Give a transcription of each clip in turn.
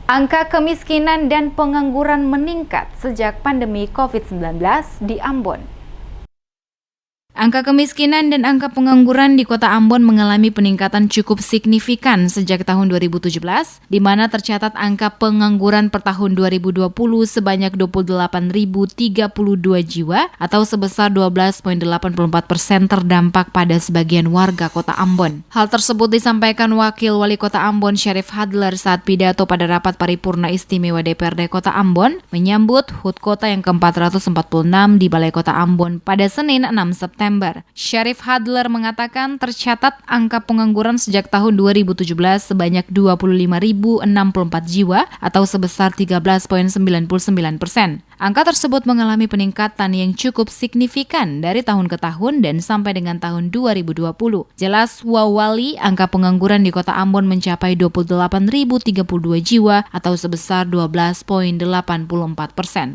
Angka kemiskinan dan pengangguran meningkat sejak pandemi COVID-19 di Ambon. Angka kemiskinan dan angka pengangguran di Kota Ambon mengalami peningkatan cukup signifikan sejak tahun 2017, di mana tercatat angka pengangguran per tahun 2020 sebanyak 28.032 jiwa atau sebesar 12,84% terdampak pada sebagian warga Kota Ambon. Hal tersebut disampaikan Wakil Wali Kota Ambon Syarif Hadler saat pidato pada rapat paripurna istimewa DPRD Kota Ambon menyambut HUT Kota yang ke-446 di Balai Kota Ambon pada Senin 6 September. Syarif Hadler mengatakan tercatat angka pengangguran sejak tahun 2017 sebanyak 25.064 jiwa atau sebesar 13,99%. Angka tersebut mengalami peningkatan yang cukup signifikan dari tahun ke tahun dan sampai dengan tahun 2020. Jelas Wawali, angka pengangguran di Kota Ambon mencapai 28.032 jiwa atau sebesar 12,84%.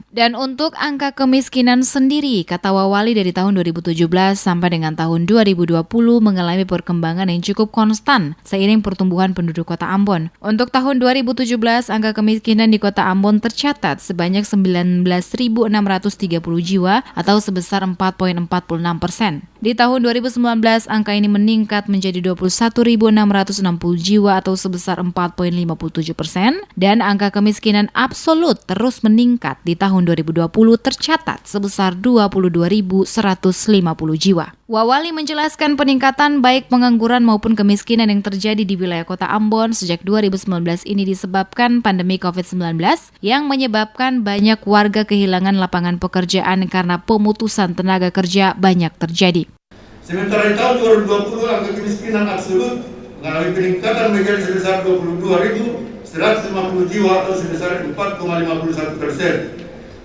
Dan untuk angka kemiskinan sendiri, kata Wawali dari tahun 2017 sampai dengan tahun 2020 mengalami perkembangan yang cukup konstan seiring pertumbuhan penduduk Kota Ambon. Untuk tahun 2017, angka kemiskinan di Kota Ambon tercatat sebanyak 19.630 jiwa atau sebesar 4,46%. Di tahun 2019, angka ini meningkat menjadi 21.660 jiwa atau sebesar 4,57%, dan angka kemiskinan absolut terus meningkat di tahun 2020 tercatat sebesar 22.150 jiwa. Wawali menjelaskan peningkatan baik pengangguran maupun kemiskinan yang terjadi di wilayah Kota Ambon sejak 2019 ini disebabkan pandemi COVID-19 yang menyebabkan banyak warga kehilangan lapangan pekerjaan karena pemutusan tenaga kerja banyak terjadi. Sementara di tahun 2020 angka kemiskinan absolut mengalami peningkatan menjadi sebesar 22.150 jiwa atau sebesar 4,51%.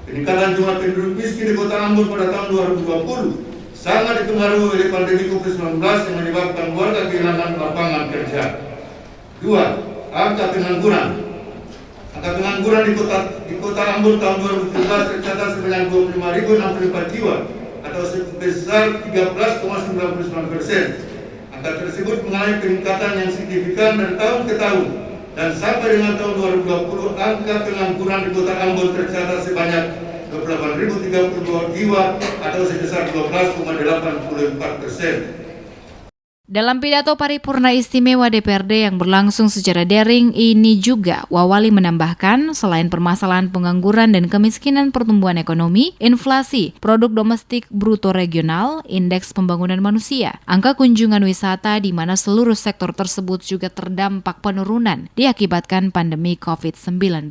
Peningkatan jumlah penduduk miskin di Kota Ambon pada tahun 2020 sangat dipengaruhi oleh pandemi COVID-19 yang menyebabkan warga kehilangan lapangan kerja. 2. Angka pengangguran. Angka pengangguran di Kota Ambon tahun 2017 tercatat sebanyak 25.064 jiwa atau sebesar 13,99%. Angka tersebut mengalami peningkatan yang signifikan dari tahun ke tahun, dan sampai dengan tahun 2020 angka pengangguran di Kota Ambon tercatat sebanyak 28.032 jiwa atau sebesar 12,84%. Dalam pidato paripurna istimewa DPRD yang berlangsung secara daring ini juga, Wawali menambahkan selain permasalahan pengangguran dan kemiskinan pertumbuhan ekonomi, inflasi, produk domestik bruto regional, indeks pembangunan manusia, angka kunjungan wisata di mana seluruh sektor tersebut juga terdampak penurunan diakibatkan pandemi COVID-19.